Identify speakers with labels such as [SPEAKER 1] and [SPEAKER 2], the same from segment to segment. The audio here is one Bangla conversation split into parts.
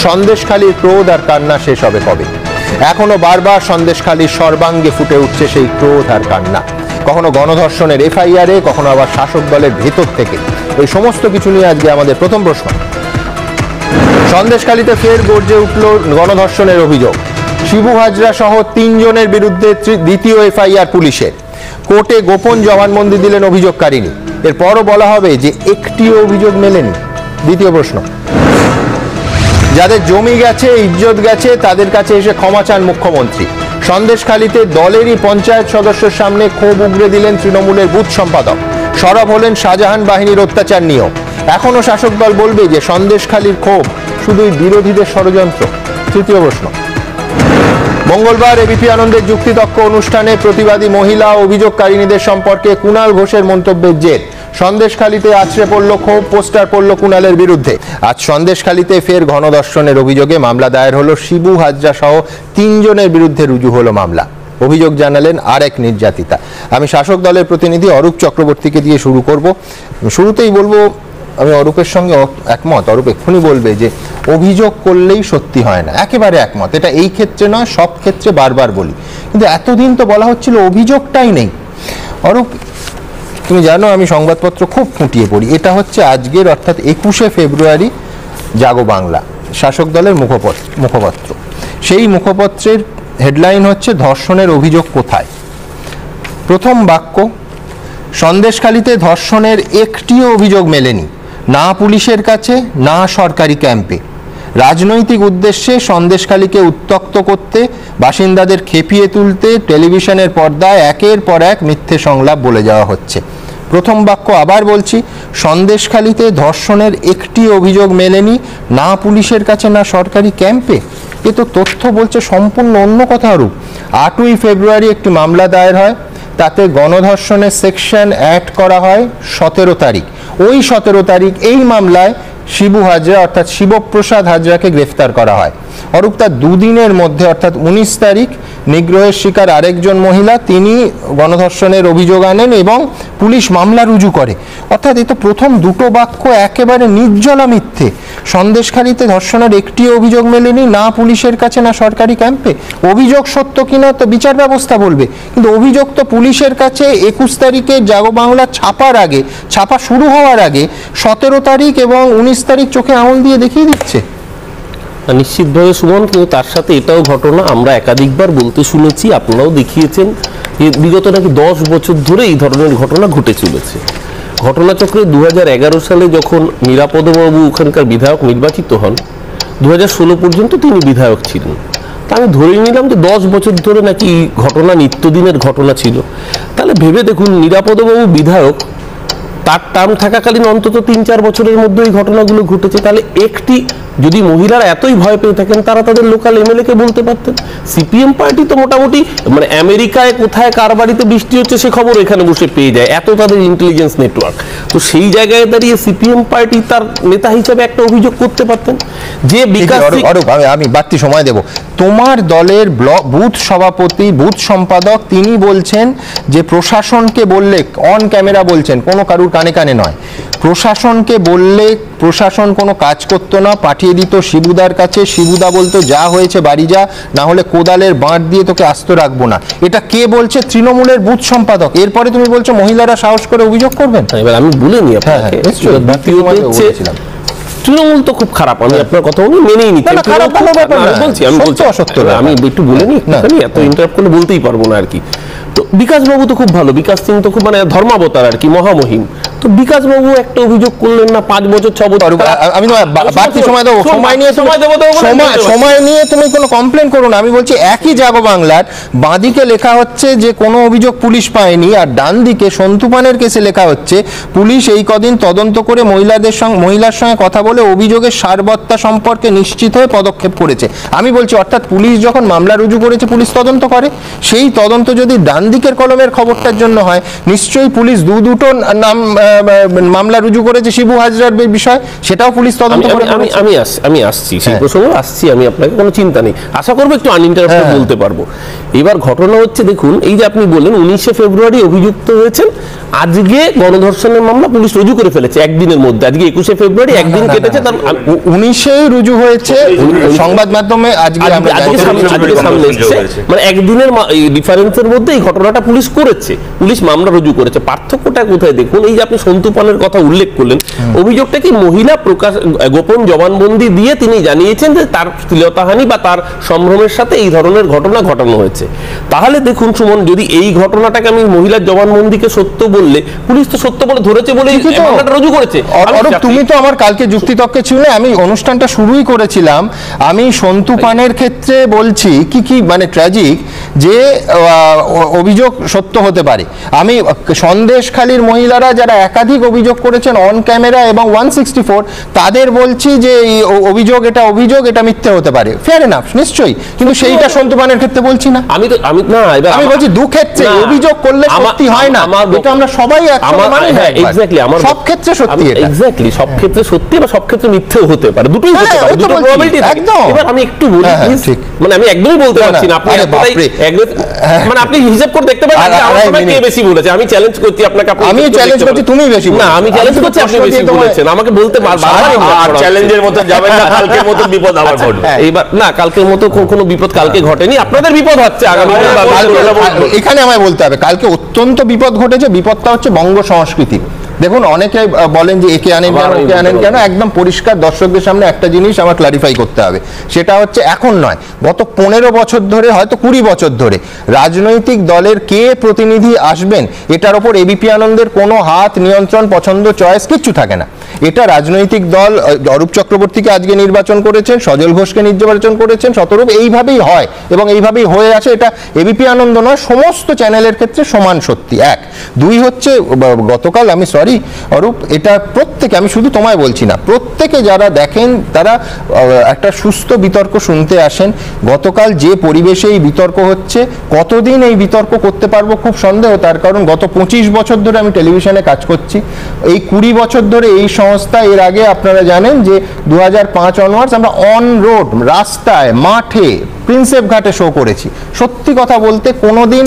[SPEAKER 1] সন্দেশখালীর ক্রোধ আর কান্না শেষ হবে কবে? এখনো বারবার সন্দেশখালীর সর্বাঙ্গে ফুটে উঠছে সেই ক্রোধ আর কান্না, কখনো গণধর্ষণের এফআইআরে, কখনো আবার শাসক দলের ভেতর থেকে। এই সমস্ত কিছু নিয়ে আজকে আমাদের প্রথম প্রশ্ন। সন্দেশখালীতে ফের গর্জে উঠল গণধর্ষণের অভিযোগ। শিবু হাজরা সহ 3 জনের বিরুদ্ধে দ্বিতীয় এফআইআর পুলিশের। কোর্টে গোপন জবানবন্দি দিলেন অভিযোগকারিনী। এরপরও বলা হবে যে একটিও অভিযোগ মেলেনি। দ্বিতীয় প্রশ্ন, যাদের জমি গেছে, ইজ্জত গেছে, তাদের কাছে এসে ক্ষমা চান মুখ্যমন্ত্রী। সন্দেশখালীতে দলেরই পঞ্চায়েত সদস্যের সামনে ক্ষোভ উগরে দিলেন তৃণমূলের বুথ সম্পাদক। সরব হলেন শাহজাহান বাহিনীর অত্যাচার নিয়েও। এখনো শাসক দল বলবে যে সন্দেশখালীর ক্ষোভ শুধুই বিরোধীদের ষড়যন্ত্র। তৃতীয় প্রশ্ন, মঙ্গলবার এবিপি আনন্দের যুক্তিতক্ক অনুষ্ঠানে প্রতিবাদী মহিলা অভিযোগকারিনীদের সম্পর্কে কুণাল ঘোষের মন্তব্যের জের। সন্দেশখালীতে আছড়ে পড়ল ক্ষোভ, পোস্টার পড়ল কুণালের বিরুদ্ধে। আজ সন্দেশখালীতে ফের গণধর্ষণের অভিযোগে মামলা দায়ের হলো। শিবু হাজরা সহ 3 জনের বিরুদ্ধে রুজু হলো মামলা। অভিযোগ জানালেন আরেক নির্যাতিতা। আমি শাসক দলের প্রতিনিধি অরূপ চক্রবর্তীকে দিয়ে শুরু করব। শুরুতেই বলবো, আমি অরূপের সঙ্গে একমত। অরূপ এক্ষুনি বলবে যে অভিযোগ করলেই সত্যি হয় না, একেবারে একমত। এটা এই ক্ষেত্রে নয়, সব ক্ষেত্রে বারবার বলি। কিন্তু এতদিন তো বলা হচ্ছিল অভিযোগটাই নেই। অরূপ, তুমি জানো আমি সংবাদপত্র খুব খুঁটিয়ে পড়ি। এটা হচ্ছে আজকের, অর্থাৎ 21শে ফেব্রুয়ারি, জাগো বাংলা, শাসক দলের মুখপত্র। সেই মুখপত্রের হেডলাইন হচ্ছে ধর্ষণের অভিযোগ কোথায়। প্রথম বাক্য, সন্দেশখালীতে ধর্ষণের একটিও অভিযোগ মেলেনি, না পুলিশের কাছে, না সরকারি ক্যাম্পে। রাজনৈতিক উদ্দেশ্যে সন্দেশখালীকে উত্তক্ত করতে, বাসিন্দাদের খেপিয়ে তুলতে টেলিভিশনের পর্দায় একের পর এক মিথ্যে সংলাপ বলে যাওয়া হচ্ছে। প্রথম বাক্য আবার বলছি, সন্দেশখালীতে ধর্ষণের একটি অভিযোগ মেলেনি, না পুলিশের কাছে, না সরকারি ক্যাম্পে। এ তো তথ্য বলছে সম্পূর্ণ অন্য কথা। রূপ 8ই ফেব্রুয়ারি একটি মামলা দায়ের হয়, তাতে গণধর্ষণের সেকশন অ্যাড করা হয় 17 তারিখ। ওই 17 তারিখ এই মামলায় শিবু হাজরা অর্থাৎ শিবপ্রসাদ হাজরাকে গ্রেফতার করা হয়। অরূপ, তার 2 দিনের মধ্যে অর্থাৎ 19 তারিখ নিগ্রহের শিকার আরেকজন মহিলা, তিনি গণধর্ষণের অভিযোগ আনেন এবং পুলিশ মামলা রুজু করে। অর্থাৎ এই তো প্রথম দুটো বাক্য একেবারে নির্জলা মিথ্যে। সন্দেশখালীতে ধর্ষণের একটি অভিযোগ মেলেনি, না পুলিশের কাছে, না সরকারি ক্যাম্পে। অভিযোগ সত্য কিনা তো বিচার ব্যবস্থা বলবে, কিন্তু অভিযোগ তো পুলিশের কাছে 21 তারিখে জাগো বাংলা ছাপা শুরু হওয়ার আগে 17 তারিখ এবং 19 তারিখ চোখে আঙুল দিয়ে দেখিয়ে দিচ্ছে।
[SPEAKER 2] নিশ্চিতভাবে সুমন, কিন্তু তার সাথে এটাও ঘটনা আমরা একাধিকবার বলতে শুনেছি, আপনারাও দেখিয়েছেন যে বিগত নাকি 10 বছর ধরে এই ধরনের ঘটনা ঘটে চলেছে। ঘটনাচক্রে 2011 সালে যখন নিরাপদবাবু ওখানকার বিধায়ক নির্বাচিত হন, 2016 পর্যন্ত তিনি বিধায়ক ছিলেন। তা আমি ধরে নিলাম যে 10 বছর ধরে নাকি ঘটনা নিত্যদিনের ঘটনা ছিল। তাহলে ভেবে দেখুন, নিরাপদবাবু বিধায়ক, তার টার্ম থাকাকালীন অন্তত 3-4 বছরের মধ্যে এই ঘটনাগুলো ঘটেছে। তাহলে একটি, যদি মহিলারা এতই ভয় পেয়ে থাকেন, তারা তাদের লোকাল এমএলএ কে বলতে পারতেন। সিপিএম পার্টি তো মোটামুটি মানে আমেরিকায় কোথায় কার বাড়িতে বৃষ্টি হচ্ছে সে খবর এখানে বসে পেয়ে যায়, এত তাদের ইন্টেলিজেন্স নেটওয়ার্ক। তো সেই জায়গায় দাঁড়িয়ে সিপিএম পার্টি তার নেতা হিসেবে একটা অভিযোগ করতে পারতেন যে বিকাশ।
[SPEAKER 1] আমি বাড়তি সময় দেব। তোমার দলের বুথ সভাপতি, বুথ সম্পাদক, তিনি বলছেন যে প্রশাসনকে বললে, অন ক্যামেরা বলছেন, কোনো কারুর কানে কানে নয়, প্রশাসনকে বললে প্রশাসন কোনো কাজ করতো না, পাঠিয়ে দিত শিবুদার কাছে। শিবুদা বলতো যা হয়েছে বাড়ি যা, না হলে কোদালের বাঁট দিয়ে তোকে আস্ত রাখবো না। এটা কে বলছে? তৃণমূলের বুথ সম্পাদক। এরপরে তুমি বলছো মহিলারা সাহস করে অভিযোগ করবেন।
[SPEAKER 2] এবার আমি বলিনি আপনাকে, তৃণমূল তো খুব খারাপ। আমি আপনার কথা মেনেই নিচ্ছি, আমি একটু বলে নি, এত ইন্টারাপ্ট করলে বলতেই পারবো না আর কি। তো বিকাশ বাবু তো খুব ভালো, বিকাশ সিং তো খুব মানে ধর্মাবতার আর কি, মহামহিম। তো বিকাশ বাবু একটা অভিযোগ করলেন না, 5 বছর 6 বছর।
[SPEAKER 1] আমি বাড়তি সময় দেবো, সময় নিয়ে তুমি কোনো কমপ্লেন করো না। আমি বলছি একই জাগো বাংলার বাঁদিকে লেখা হচ্ছে যে কোনো অভিযোগ পুলিশ পায়নি, আর ডান দিকে সন্তুপানের কেসে লেখা হচ্ছে পুলিশ এই কদিন তদন্ত করে মহিলার সঙ্গে কথা বলে অভিযোগের সারবত্তা সম্পর্কে নিশ্চিত হয়ে পদক্ষেপ করেছে। আমি বলছি অর্থাৎ পুলিশ যখন মামলা রুজু করেছে, পুলিশ তদন্ত করে। সেই তদন্ত যদি ডান দিকের কলমের খবরটার জন্য হয়, নিশ্চয়ই পুলিশ দুটো নাম মামলা রুজু করেছে শিবু হাজরার বিষয়, সেটাও পুলিশ তদন্ত করে।
[SPEAKER 2] আমি আসছি সেই প্রসঙ্গে আসছি, আমি আপনাকে কোনো চিন্তা নেই, আশা করবো একটু আনইন্টারাপ্টেড বলতে পারবো। এবার ঘটনা হচ্ছে দেখুন, এই যে আপনি বললেন 19শে ফেব্রুয়ারি অভিযুক্ত হয়েছেন, আজকে গণধর্ষণের মামলা পুলিশ রুজু করে ফেলেছে একদিনের মধ্যে, আজকে 21শে ফেব্রুয়ারি একদিন কেটেছে, তার
[SPEAKER 1] 19শে রুজু হয়েছে সংবাদ মাধ্যমে, আজকে
[SPEAKER 2] সামনে এসেছে, মানে একদিনের ডিফারেন্সের মধ্যে এই ঘটনাটা পুলিশ করেছে, পুলিশ মামলা রুজু করেছে। পার্থক্যটা কোথায় দেখুন, এই যে আপনি সন্তু পানের কথা উল্লেখ করলেন, অভিযোগটা কি মহিলা গোপন জবানবন্দি দিয়ে তিনি জানিয়েছেন যে তার শ্লীলতাহানি বা তার সম্ভ্রমের সাথে এই ধরনের ঘটনা ঘটানো হয়েছে। তাহলে দেখুন সুমন, যদি এই ঘটনাটাকে আমি মহিলার জবানবন্দিকে সত্য বললে, পুলিশ তো সত্য বলে ধরেছে বলেই মামলাটা রুজু করেছে।
[SPEAKER 1] তুমি তো আমার কালকে যুক্তিতর্কে ছিল, আমি অনুষ্ঠানটা শুরুই করেছিলাম, আমি সন্তু পানের ক্ষেত্রে বলছি কি মানে ট্র্যাজিক যে অভিযোগ সত্য হতে পারে। আমি সন্দেশখালীর মহিলারা যারা একাধিক অভিযোগ করেছেন অন ক্যামেরা এবং 164, তাদের বলছি যে এই অভিযোগ এটা মিথ্যে হতে পারে, ফেয়ার এনাফ, নিশ্চয়ই, কিন্তু সেইটা সন্তু পানের ক্ষেত্রে বলছি না। আমি বলছি দু ক্ষেত্রে অভিযোগ করলে সত্যি হয় না, এটা আমরা সবাই সব ক্ষেত্রে সত্যি,
[SPEAKER 2] এক্স্যাক্টলি সব ক্ষেত্রে সত্যি বা সব ক্ষেত্রে মিথ্যেও হতে পারে, দুটোই হতে পারে, দুটো প্রবাবিলিটি থাকে। এবার আমি একটু বলি, মানে আমি একদমই বলতে পারছি না, আপনি মানে আপনি হিসাব করে দেখতে পারেন আমার সময় কে বেশি বলেছে। আমি চ্যালেঞ্জ করছি আপনাকে,
[SPEAKER 1] আমি চ্যালেঞ্জ করছি তুমি বেশি,
[SPEAKER 2] না আমি চ্যালেঞ্জ করছি আপনি বেশি বলেছেন, আমাকে বলতে বারবার
[SPEAKER 3] চ্যালেঞ্জের মতো যাবেন না, কালকের মতো বিপদ আবার ঘটবে।
[SPEAKER 2] এইবার না, কালকের মতো কোনো বিপদ কালকে ঘটেনি, আপনাদের বিপদ হচ্ছে আগামী।
[SPEAKER 1] এখানে আমায় বলতে হবে কালকে অত্যন্ত বিপদ ঘটেছে, বিপদটা হচ্ছে বঙ্গ সংস্কৃতি। দেখুন, অনেকে বলেন যে একে আনেন কেন, একদম পরিষ্কার দর্শকদের সামনে একটা জিনিস আমার ক্লারিফাই করতে হবে, সেটা হচ্ছে এখন নয়, গত 15 বছর ধরে, হয়তো 20 বছর ধরে রাজনৈতিক দলের কে প্রতিনিধি আসবেন এটার ওপর এবিপি আনন্দের কোনো হাত, নিয়ন্ত্রণ, পছন্দ, চয়েস কিচ্ছু থাকে না। এটা রাজনৈতিক দল অরূপ চক্রবর্তীকে আজকে নির্বাচন করেছেন, সজল ঘোষকে নির্বাচন করেছেন, শতরূপ, এইভাবেই হয় এবং এইভাবেই হয়ে আছে। এটা এবিপি আনন্দ নয়, সমস্ত চ্যানেলের ক্ষেত্রে সমান সত্যি। এক, দুই হচ্ছে গতকাল, আমি সরি অরূপ, এটা প্রত্যেকে, আমি শুধু তোমায় বলছি না, প্রত্যেকে যারা দেখেন তারা একটা সুস্থ বিতর্ক শুনতে আসেন। গতকাল যে পরিবেশে এই বিতর্ক হচ্ছে, কতদিন এই বিতর্ক করতে পারবো খুব সন্দেহ, তার কারণ গত 25 বছর ধরে আমি টেলিভিশনে কাজ করছি, এই 20 বছর ধরে এই সংস্থা, এর আগে আপনারা জানেন যে 2005 অনওয়ার্ডস আমরা অন রোড, রাস্তায়, মাঠে, প্রিন্সেপ ঘাটে শো করেছি। সত্যি কথা বলতে কোনোদিন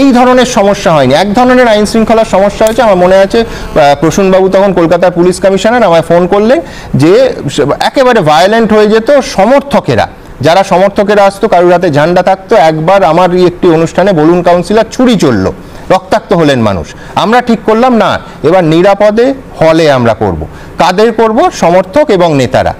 [SPEAKER 1] এই ধরনের সমস্যা হয়নি। এক ধরনের আইন শৃঙ্খলার সমস্যা হয়েছে, আমার মনে আছে প্রসূনবাবু তখন কলকাতার পুলিশ কমিশনার আমায় ফোন করলেন যে একেবারে ভায়োলেন্ট হয়ে যেত সমর্থকেরা, যারা সমর্থকেরা আসতো, কারোর হাতে ঝান্ডা থাকতো। একবার আমার একটি অনুষ্ঠানে বলুন কাউন্সিলর ছুরি চললো, রক্তাক্ত হলেন মানুষ। আমরা ঠিক করলাম না, এবার নিরাপদে হলে আমরা করব। কাদের করব? সমর্থক এবং নেতারা।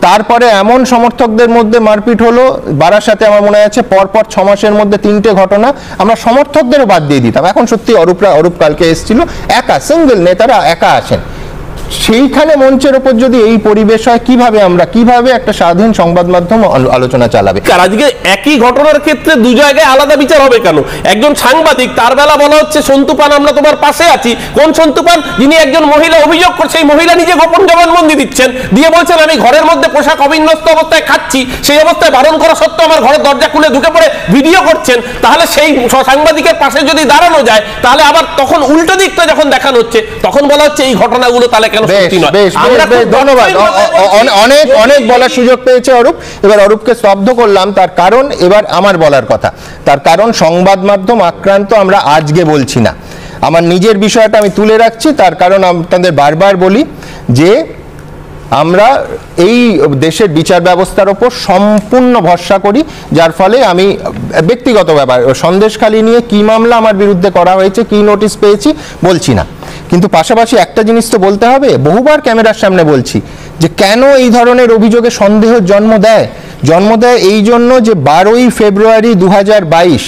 [SPEAKER 1] তারপরে এমন সমর্থকদের মধ্যে মারপিট হলো বারাসাতে, আমার মনে আছে পরপর 6 মাসের মধ্যে 3টে ঘটনা, আমরা সমর্থকদেরও বাদ দিয়ে দিতাম। এখন সত্যি অরূপ কালকে এসেছিল, একা সিঙ্গেল নেতারা একা আসেন, সেইখানে মঞ্চের উপর যদি এই পরিবেশ হয়, কিভাবে একটা স্বাধীন সংবাদ মাধ্যম আলোচনা চালাবে?
[SPEAKER 2] আজকে একই ঘটনার ক্ষেত্রে দু জায়গায় আলাদা বিচার হবে কেন? একজন সাংবাদিক, তার বেলা বলা হচ্ছে সন্তু পান আমরা তোমার পাশে আছি। কোন সন্তু পান? যিনি একজন মহিলা অভিযোগ করছে, এই মহিলা নিজে গোপন জবানবন্দি দিচ্ছেন, দিয়ে বলছেন আমি ঘরের মধ্যে পোশাক অবিন্যস্ত অবস্থায় খাচ্ছি, সেই অবস্থায় বারণ করা সত্ত্বেও আমার ঘরের দরজা খুলে ঢুকে পড়ে ভিডিও করছেন। তাহলে সেই সাংবাদিকের পাশে যদি দাঁড়ানো যায়, তাহলে আবার তখন উল্টো দিকটা যখন দেখানো হচ্ছে, তখন বলা হচ্ছে এই ঘটনাগুলো তাহলে কেন সত্যি নয়।
[SPEAKER 1] ধন্যবাদ, অনেক বলার সুযোগ পেয়েছে অরূপ। এবার অরূপকে স্তব্ধ করলাম, তার কারণ এবার আমার বলার কথা, তার কারণ সংবাদ মাধ্যম আক্রান্ত আমরা আজকে বলছি না, আমার নিজের বিষয়টা আমি তুলে রাখছি। তার কারণ আপনাদের বারবার বলি যে আমরা এই দেশের বিচার ব্যবস্থার ওপর সম্পূর্ণ ভরসা করি, যার ফলে আমি ব্যক্তিগত ব্যাপার, সন্দেশখালী নিয়ে কি মামলা আমার বিরুদ্ধে করা হয়েছে, কি নোটিশ পেয়েছি বলছি না, কিন্তু পাশাপাশি একটা জিনিস তো বলতে হবে, বহুবার ক্যামেরার সামনে বলছি যে কেন এই ধরনের অভিযোগে সন্দেহের জন্ম দেয় এই জন্য যে 12ই ফেব্রুয়ারি 2022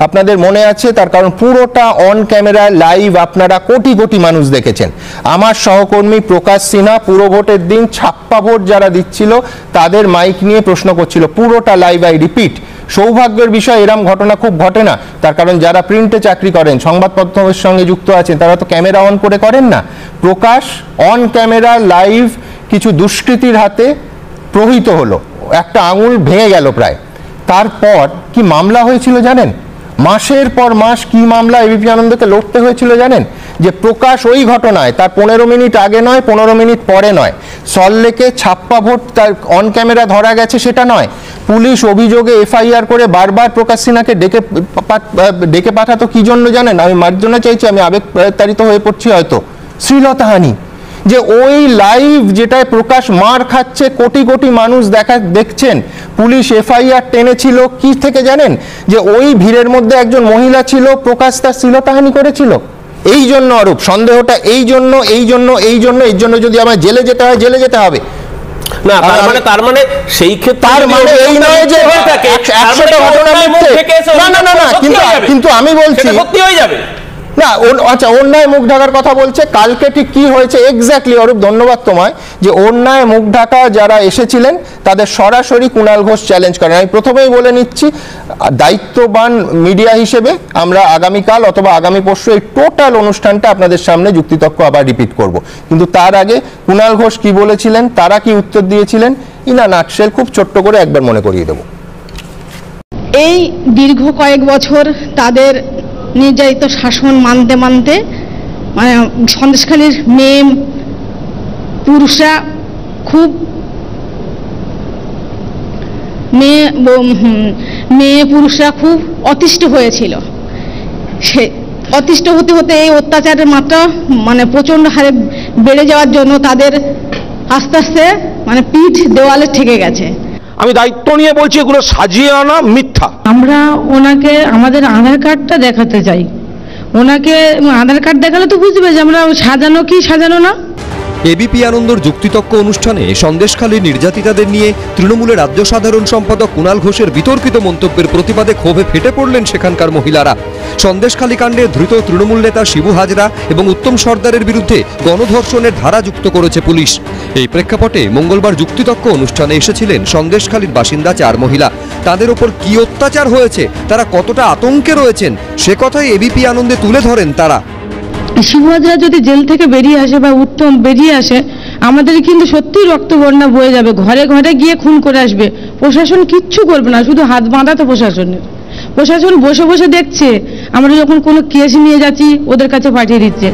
[SPEAKER 1] আপনাদের মনে আছে, তার কারণ পুরোটা অন ক্যামেরা লাইভ আপনারা কোটি কোটি মানুষ দেখেছেন। আমার সহকর্মী প্রকাশ সিনহা পুরো ভোটের দিন ছাপ্পা ভোট যারা দিচ্ছিল তাদের মাইক নিয়ে প্রশ্ন করছিল, পুরোটা লাইভ। আই রিপিট, সৌভাগ্যের বিষয় এরম ঘটনা খুব ঘটে না, তার কারণ যারা প্রিন্টে চাকরি করেন, সংবাদপত্রের সঙ্গে যুক্ত আছেন, তারা তো ক্যামেরা অন করে করেন না। প্রকাশ অন ক্যামেরা লাইভ কিছু দুষ্কৃতীর হাতে প্রহৃত হলো, একটা আঙুল ভেঙে গেল প্রায়। তারপর কি মামলা হয়েছিল জানেন? মাসের পর মাস কি মামলা এবিপি আনন্দকে লড়তে হয়েছিল জানেন? যে প্রকাশ ওই ঘটনায় তার 15 মিনিট আগে নয়, 15 মিনিট পরে নয়, সল্টলেকে ছাপ্পা ভোট তার অন ক্যামেরা ধরা গেছে সেটা নয়, পুলিশ অভিযোগে এফআইআর করে বারবার প্রকাশ সিনহাকে ডেকে পাঠাতো কি জন্য জানেন? আমি মার্জনা চাইছি, আমি আবেগতাড়িত হয়ে পড়ছি হয়তো, শ্লীলতাহানি। যে ওই লাইভ যেটায় প্রকাশ মার খাচ্ছে, কোটি কোটি মানুষ দেখছেন, পুলিশ এফআইআর টেনেছিল কি থেকে জানেন? যে ওই ভিড়ের মধ্যে একজন মহিলা ছিল, প্রকাশ তার শ্লীলতাহানি করেছিল। এই জন্য অরূপ সন্দেহটা, এই জন্য এর জন্য যদি আমার জেলে যেতে হয়, জেলে যেতে হবে
[SPEAKER 2] না। তার মানে সেই ক্ষেত্রে
[SPEAKER 1] তার মানে এই নয় যে 100টা ঘটনা মিথ্যে। না, কিন্তু আমি বলছি
[SPEAKER 2] সত্যি হয়ে যাবে
[SPEAKER 1] না। আচ্ছা, অন্যায় মুখ ঢাকার কথা বলছে, কালকে ঠিক কি হয়েছে এক্স্যাক্টলি অরূপ, ধন্যবাদ তোমায়, যে অন্যায় মুখ ঢাকা যারা এসেছিলেন তাদের সরাসরি কুণাল ঘোষ চ্যালেঞ্জ করেন। আমি প্রথমেই বলে নিচ্ছি, দায়িত্ববান মিডিয়া হিসেবে আমরা আগামীকাল অথবা আগামী পরশু এই টোটাল অনুষ্ঠানটা আপনাদের সামনে যুক্তিতক্ক আবার রিপিট করব, কিন্তু তার আগে কুণাল ঘোষ কি বলেছিলেন, তারা কি উত্তর দিয়েছিলেন, ইন আ নাটশেল খুব ছোট্ট করে একবার মনে করিয়ে দেব।
[SPEAKER 4] এই দীর্ঘ কয়েক বছর তাদের নির্যাতিত শাসন মানতে মানতে মানে সন্দেশখালীর মেয়ে পুরুষরা খুব অতিষ্ঠ হয়েছিল। সে অতিষ্ঠ হতে হতে এই অত্যাচারের মাত্রা মানে প্রচণ্ড হারে বেড়ে যাওয়ার জন্য তাদের আস্তে আস্তে মানে পিঠ দেওয়ালে ঠেকে গেছে।
[SPEAKER 5] আমি দায়িত্ব নিয়ে বলছি, এগুলো সাজিয়ে আনা মিথ্যা।
[SPEAKER 4] আমরা ওনাকে আমাদের আধার কার্ডটা দেখাতে চাই, ওনাকে আধার কার্ড দেখালে তো বুঝবে যে আমরা সাজানো কি সাজানো না।
[SPEAKER 6] এবিপি আনন্দর যুক্তিতক্ক অনুষ্ঠানে সন্দেশখালীর নির্যাতিতাদের নিয়ে তৃণমূলের রাজ্য সাধারণ সম্পাদক কুণাল ঘোষের বিতর্কিত মন্তব্যের প্রতিবাদে ক্ষোভে ফেটে পড়লেন সেখানকার মহিলারা। সন্দেশখালী কাণ্ডে ধৃত তৃণমূল নেতা শিবু হাজরা এবং উত্তম সর্দারের বিরুদ্ধে গণধর্ষণের ধারা যুক্ত করেছে পুলিশ। এই প্রেক্ষাপটে মঙ্গলবার যুক্তিতক্ক অনুষ্ঠানে এসেছিলেন সন্দেশখালীর বাসিন্দা 4 মহিলা। তাদের ওপর কি অত্যাচার হয়েছে, তারা কতটা আতঙ্কে রয়েছেন, সে কথাই এবিপি আনন্দে তুলে ধরেন তারা।
[SPEAKER 4] শিবু হাজরা যদি জেল থেকে বেরিয়ে আসে বা উত্তম বেরিয়ে আসে, আমাদের কিন্তু সত্যিই রক্তবন্যা বয়ে যাবে, ঘরে ঘরে গিয়ে খুন করে আসবে। প্রশাসন কিচ্ছু করবে না, শুধু হাত বাঁধা তো প্রশাসনের। প্রশাসন বসে বসে দেখছে, আমরা যখন কোনো কেস নিয়ে যাচ্ছি ওদের কাছে পাঠিয়ে দিচ্ছে।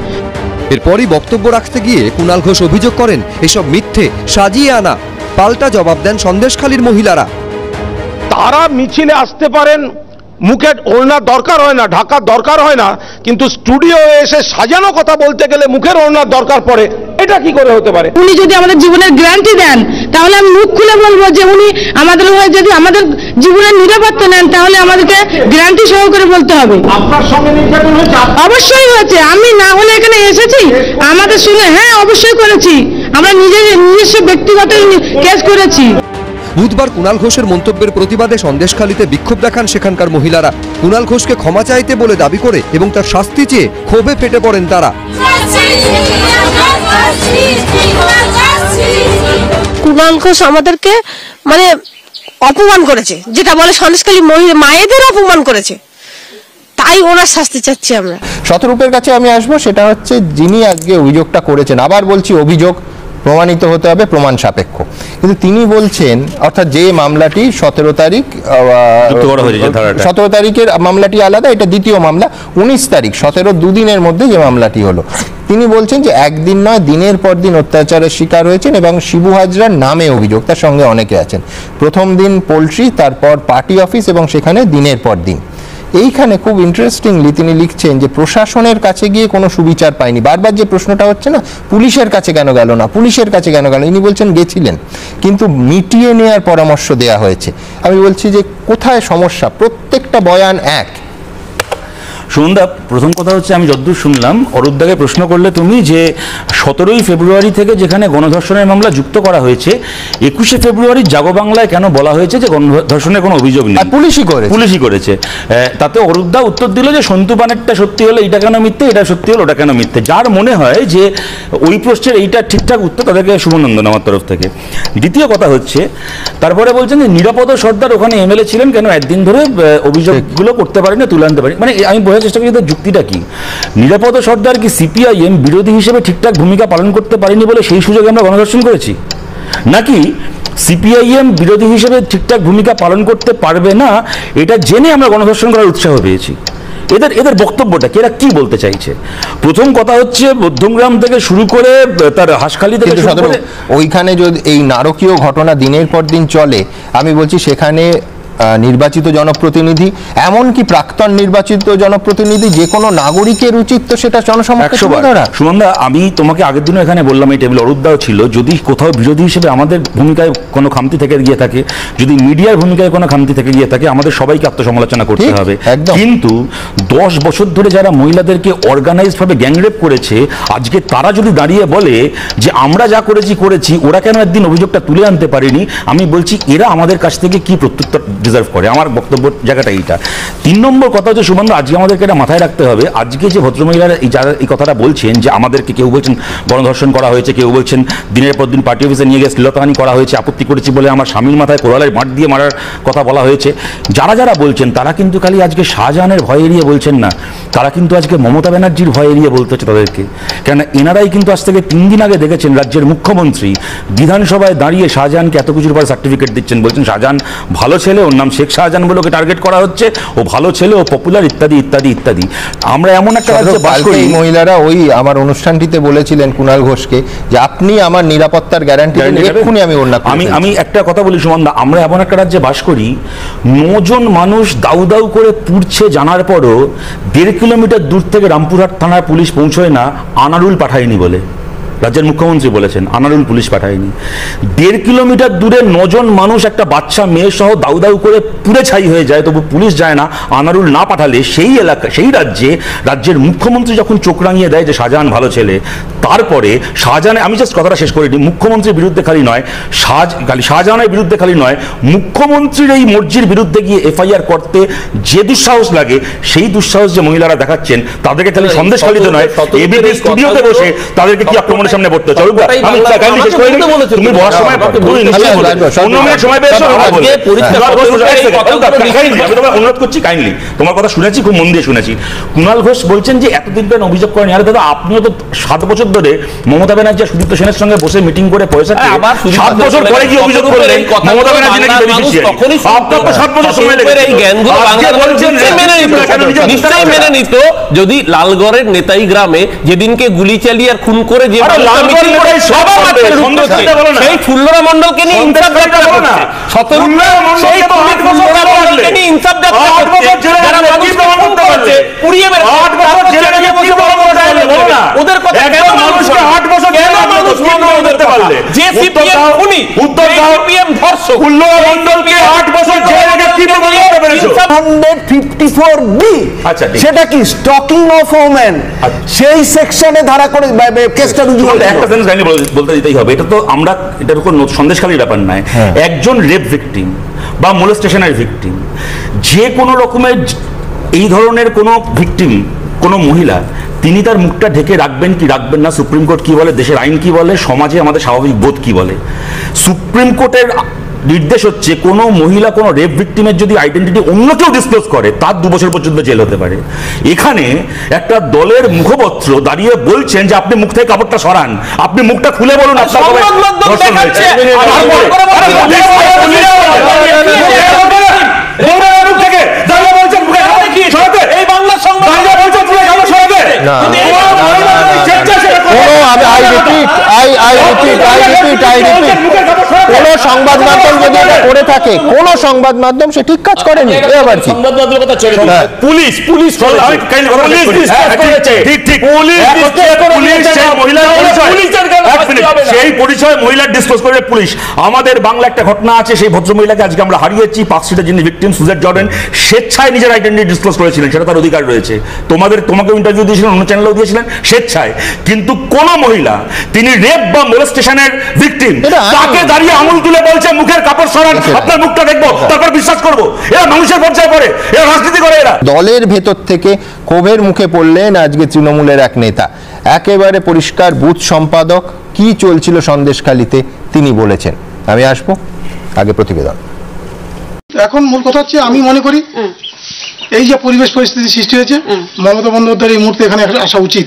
[SPEAKER 6] এরপরই বক্তব্য রাখতে গিয়ে কুণাল ঘোষ অভিযোগ করেন এসব মিথ্যে, সাজিয়ে আনা। পাল্টা জবাব দেন সন্দেশখালীর মহিলারা।
[SPEAKER 5] তারা মিছিলে আসতে পারেন, মুখে ওড়নার দরকার হয় না, ঢাকার দরকার হয় না, কিন্তু স্টুডিও এসে সাজানো কথা বলতে গেলে মুখের ওড়নার দরকার পড়ে। এটা কি করে হতে পারে?
[SPEAKER 4] উনি যদি আমাদের জীবনের গ্যারান্টি দেন, তাহলে আমি মুখ খুলে বলবো যে উনি আমাদের হয়ে যদি আমাদের জীবনের নিরাপত্তা নেন, তাহলে আমাদেরকে গ্যারান্টি সহকারে বলতে হবে।
[SPEAKER 5] আপনার সঙ্গে নির্যাতন হয়েছে?
[SPEAKER 4] অবশ্যই হয়েছে, আমি না হলে এখানে এসেছি আমাদের সঙ্গে? হ্যাঁ, অবশ্যই করেছি, আমরা নিজস্ব ব্যক্তিগত কেস করেছি।
[SPEAKER 6] বুধবার কুণাল ঘোষের মন্তব্যের প্রতিবাদে সন্দেশখালীতে বিক্ষোভ দেখান সেখানকার মহিলারা। কুণাল ঘোষকে ক্ষমা চাইতে বলে দাবি করে এবং তার শাস্তি চেয়ে ক্ষোভে ফেটে পড়েন তারা।
[SPEAKER 7] কুণাল ঘোষ আমাদেরকে মানে অপমান করেছে, যেটা বলে সন্দেশখালী মায়েদের অপমান করেছে, তাই ওনার শাস্তি চাচ্ছি আমরা।
[SPEAKER 1] শতরূপের কাছে আমি আসবো, সেটা হচ্ছে যিনি আজকে অভিযোগটা করেছেন, আবার বলছি অভিযোগ প্রমাণিত হতে হবে, প্রমাণ সাপেক্ষ, কিন্তু তিনি বলছেন, অর্থাৎ যে মামলাটি 17 তারিখ 17 তারিখের মামলাটি আলাদা, এটা দ্বিতীয় মামলা 19 তারিখ 17 দুদিনের মধ্যে যে মামলাটি হলো, তিনি বলছেন যে একদিন নয় দিনের পর দিন অত্যাচারের শিকার হয়েছেন এবং শিবু হাজরার নামে অভিযোগ, তার সঙ্গে অনেকে আছেন। প্রথম দিন পোল্ট্রি, তারপর পার্টি অফিস এবং সেখানে দিনের পর দিন। এইখানে খুব ইন্টারেস্টিংলি তিনি লিখছেন যে প্রশাসনের কাছে গিয়ে কোনো সুবিচার পায়নি। বারবার যে প্রশ্নটা হচ্ছে না, পুলিশের কাছে কেন গেল না, পুলিশের কাছে কেন গেল, ইনি বলছেন গেছিলেন, কিন্তু মিটিয়ে নেওয়ার পরামর্শ দেয়া হয়েছে। আমি বলছি যে কোথায় সমস্যা? প্রত্যেকটা বয়ান এক।
[SPEAKER 3] সুন্দর। প্রথম কথা হচ্ছে, আমি যতদূর শুনলাম, অরূপদাকে প্রশ্ন করলে তুমি যে 17ই ফেব্রুয়ারি থেকে যেখানে গণধর্ষণের মামলা যুক্ত করা হয়েছে, 21শে ফেব্রুয়ারি জাগো বাংলায় কেন বলা হয়েছে যে গণধর্ষণের কোনো অভিযোগ নেই, পুলিশই করেছে। তাতে অরূপদা উত্তর দিল যে সন্তু পানেরটা সত্যি হলে এটা কেন মিথ্যে, এটা সত্যি হলো ওটা কেন মিথ্যে। যার মনে হয় যে ওই প্রশ্নের এইটা ঠিকঠাক উত্তর, তাদেরকে শুভনন্দন আমার তরফ থেকে। দ্বিতীয় কথা হচ্ছে, তারপরে বলছেন যে নিরাপদ সর্দার ওখানে এমএলএ ছিলেন, কেন একদিন ধরে অভিযোগগুলো করতে পারেনি, তুলে আনতে পারেনি। মানে আমি বোঝার চেষ্টা করি যুক্তিটা কি। নিরাপদ সর্দার কি সিপিআইএম বিরোধী হিসেবে ঠিকঠাক ভূমিকা পালন করতে পারেনি বলে সেই সুযোগে আমরা গণধর্ষণ করেছি, নাকি সিপিআইএম বিরোধী হিসেবে ঠিকঠাক ভূমিকা পালন করতে পারবে না এটা জেনে আমরা গণধর্ষণ করার উৎসাহ পেয়েছি? এদের বক্তব্যটা কি, এরা কি বলতে চাইছে? প্রথম কথা হচ্ছে মধ্যমগ্রাম থেকে শুরু করে তার হাসখালি থেকে
[SPEAKER 1] কিন্তু
[SPEAKER 3] শুরু
[SPEAKER 1] সদর
[SPEAKER 3] করে
[SPEAKER 1] ওইখানে যদি এই নারকীয় ঘটনা দিনের পর দিন চলে, আমি বলছি সেখানে নির্বাচিত জনপ্রতিনিধি, এমনকি প্রাক্তন নির্বাচিত জনপ্রতিনিধি, যে কোনো নাগরিকের উচিত তো সেটা জনসমক্ষে তুলে ধরা।
[SPEAKER 3] সুমনদা, আমি তোমাকে আগের দিনও এখানে বললাম, এই টেবিল অরুদ্দাও ছিল, যদি কোথাও বিরোধী হিসেবে আমাদের ভূমিকায় কোনো খামতি থেকে গিয়ে থাকে, যদি মিডিয়ার ভূমিকায় কোনো খামতি থেকে গিয়ে থাকে, আমাদের সবাইকে আত্মসমালোচনা করতে
[SPEAKER 1] ঠিক,
[SPEAKER 3] হবে।
[SPEAKER 1] একদম।
[SPEAKER 3] কিন্তু 10 বছর ধরে যারা মহিলাদেরকে অর্গানাইজড ভাবে গ্যাংরেপ করেছে, আজকে তারা যদি দাঁড়িয়ে বলে যে আমরা যা করেছি ওরা কেন একদিন অভিযোগটা তুলে আনতে পারেনি, আমি বলছি এরা আমাদের কাছ থেকে কি প্রত্যুত্তর ডিজার্ভ করে। আমার বক্তব্য জায়গাটা এইটা। 3 নম্বর কথা হচ্ছে সুমন্ত, আজকে আমাদেরকে এটা মাথায় রাখতে হবে, আজকে যে ভদ্রমহিলারা যারা এই কথাটা বলছেন যে আমাদেরকে, কেউ বলছেন গণধর্ষণ করা হয়েছে, কেউ বলছেন দিনের পর দিন পার্টি অফিসে নিয়ে গিয়ে শ্লীলতাহানি করা হয়েছে, আপত্তি করেছি বলে আমার স্বামীর মাথায় কোরালের মাঠ দিয়ে মারার কথা বলা হয়েছে, যারা বলছেন তারা কিন্তু খালি আজকে শাহজাহানের ভয় এড়িয়ে বলছেন না, তারা কিন্তু আজকে মমতা ব্যানার্জির ভয় এড়িয়ে বলতে হচ্ছে তাদেরকে। কেন এনারাই কিন্তু আজ থেকে 3 দিন আগে দেখেছেন রাজ্যের মুখ্যমন্ত্রী বিধানসভায় দাঁড়িয়ে শাহজাহানকে এত কিছুর পরে সার্টিফিকেট দিচ্ছেন, বলছেন শাহজাহান ভালো ছেলে, ওর নাম শেখ শাহজাহান বলে ওকে টার্গেট করা হচ্ছে, ও ভালো ছেলে, ও পপুলার, ইত্যাদি ইত্যাদি ইত্যাদি। আমরা এমন একটা রাজ্যে বাস করি।
[SPEAKER 1] এই মহিলারা ওই আমার অনুষ্ঠানটিতে বলেছিলেন কুণাল ঘোষকে যে আপনি আমার নিরাপত্তার গ্যারান্টি দিন, এক্ষুনি আমি ওর না।
[SPEAKER 3] আমি একটা কথা বলি সুমনদা, আমরা এমন একটা রাজ্যে বাস করি, 9 জন মানুষ দাউ দাউ করে পুড়ছে জানার পরও 1.5 কিলোমিটার দূর থেকে রামপুরহাট থানার পুলিশ পৌঁছয় না, আনারুল পাঠায়নি বলে। রাজ্যের মুখ্যমন্ত্রী বলেছেন আনারুল পুলিশ পাঠায়নি। 1.5 কিলোমিটার দূরে 9 জন মানুষ, একটা বাচ্চা মেয়ে সহ দাউ দাউ করে পুড়ে ছাই হয়ে যায়, তবু পুলিশ যায় না। আনারুল না পাঠালে সেই এলাকা, সেই রাজ্যের মুখ্যমন্ত্রী যখন চোখ রাঙিয়ে দেয় যে শাহজাহান ভালো ছেলে, তারপরে শাহজাহান, আমি জাস্ট কথাটা শেষ করে দিই, মুখ্যমন্ত্রীর বিরুদ্ধে খালি নয়, শাহজাহানের বিরুদ্ধে খালি নয়, মুখ্যমন্ত্রীর এই মর্জির বিরুদ্ধে গিয়ে এফআইআর করতে যে দুঃসাহস লাগে, সেই দুঃসাহস যে মহিলারা দেখাচ্ছেন, তাদেরকে খালি সন্দেশখালিতে নয়, এবিপি স্টুডিওতে বসে তাদেরকে কি আক্রমণের সামনে পড়তে হচ্ছে। আমি শেষ করে দিই, তুমি বলার সময় সময় পেয়েছো, অনুরোধ করছি কাইন্ডলি, তোমার কথা শুনেছি, খুব মন দিয়ে শুনেছি। কুণাল ঘোষ বলছেন যে এতদিন পর অভিযোগ করেন, আরে দাদা আপনিও তো 7 বছর ধরে মমতা ব্যানার্জি সুদীপ্ত সেনের সঙ্গে বসে মিটিং করে পয়সা 7 বছর পরে কি অভিযোগ করলেন মমতা ব্যানার্জি নাকি বেনিফিশিয়ারি? আপনার তো 7 বছর সময় লেগেছে।
[SPEAKER 2] এই জ্ঞানগুলো নিশ্চয়ই মেনে নিত যদি লালগড়ের নেতাই গ্রামে যেদিনকে গুলি চালিয়ে আর খুন করে যে সেই ফুল্লরা মন্ডলকে নিয়ে ইনসাফ যাত্রা করছে, সেই ফুল্লরা মন্ডলকে নিয়ে ইনসাফ যাত্রা করছে, যারা মানুষকে খুন করছে, পুড়িয়ে মেরেছে, ওদের কথা কেন মানুষকে 8 বছর কেন মানুষ মানবে করতে পারলে? যে সিপিএম খুনি, উত্তর সিপিএম ধর্ষক, ফুল্লরা মন্ডলকে 8 বছর জেলে রেখে কি করতে পেরেছো?
[SPEAKER 8] 154B,
[SPEAKER 3] আচ্ছা
[SPEAKER 8] সেটা কি স্টকিং অফ ওমেন, সেই সেকশনে ধারা করে কেসটা রুজু হলো।
[SPEAKER 3] একটা সেন্স গাইনি বলতে দিতেই হবে, এটা তো আমরা, এটার কোনো সন্দেশখালী ব্যাপার নয়। একজন রেপ ভিকটিম বা মোলেস্টেশনের ভিকটিম, যে কোনো রকমের এই ধরনের কোনো ভিকটিম, কোনো মহিলা, তিনি তার মুখটা ঢেকে রাখবেন কি রাখবেন না, সুপ্রিম কোর্ট কি বলে, দেশের আইন কি বলে, সমাজে আমাদের স্বাভাবিক বোধ কি বলে। সুপ্রিম কোর্টের নির্দেশ হচ্ছে কোনো মহিলা, কোনো রেপ ভিকটিমের যদি আইডেন্টিটি অন্য কেউ ডিসক্লোজ করে, তার 2 বছর পর্যন্ত জেল হতে পারে। এখানে একটা দলের মুখপত্র দাঁড়িয়ে বলছেন যে আপনি মুখ থেকে কাপড়টা সরান, আপনি মুখটা খুলে বলুন আপনার ধর্ষণ হয়েছে।
[SPEAKER 2] এই বাংলা সংবাদ
[SPEAKER 1] কোন সংবাদ মাধ্যম যদি এটা করে থাকে, কোন সংবাদ মাধ্যম সে ঠিক কাজ করেনি। এবার কি
[SPEAKER 2] সংবাদ মাধ্যমের কথা ছেড়ে দিন, পুলিশ
[SPEAKER 3] সেই পরিচয় মহিলার ডিসক্লোজ করে পুলিশ। আমাদের বাংলা একটা ঘটনা আছে, সেই ভদ্র মহিলাকে আজকে আমরা হারিয়েছি, পার্কস্ট্রিটের যিনি ভিকটিম সুজেট জর্ডেন, স্বেচ্ছায় নিজের আইডেন্টিটি ডিসক্লোজ করেছিলেন, সেটা তার অধিকার রয়েছে। তোমাকে ইন্টারভিউ দিয়েছিলেন, অন্য চ্যানেলেও দিয়েছিলেন, স্বেচ্ছায়। কিন্তু কোন মহিলা তিনি রেপ বা মোলেস্টেশনের ভিকটিম, তাকে দাঁড়িয়ে আঙুল তুলে বলছে মুখের কাপড় সরান, আপনার মুখটা দেখবো, তারপর বিশ্বাস করবো? এরা মানুষের পর্যায়ে পড়ে, এরা রাজনীতি করে। এরা
[SPEAKER 1] দলের ভেতর থেকে ক্ষোভের মুখে পড়লেন আজকে তৃণমূলের এক নেতা, একেবারে পরিষ্কার বুথ সম্পাদক, কি চলছিল সন্দেশখালীতে তিনি বলেছেন। আমি আসবো, আগে প্রতিবেদন।
[SPEAKER 9] এখন মূল কথা হচ্ছে, আমি মনে করি এই যে পরিবেশ পরিস্থিতি সৃষ্টি হয়েছে, মমতা বন্দ্যোপাধ্যায়ের এই মুহূর্তে এখানে আসা উচিত,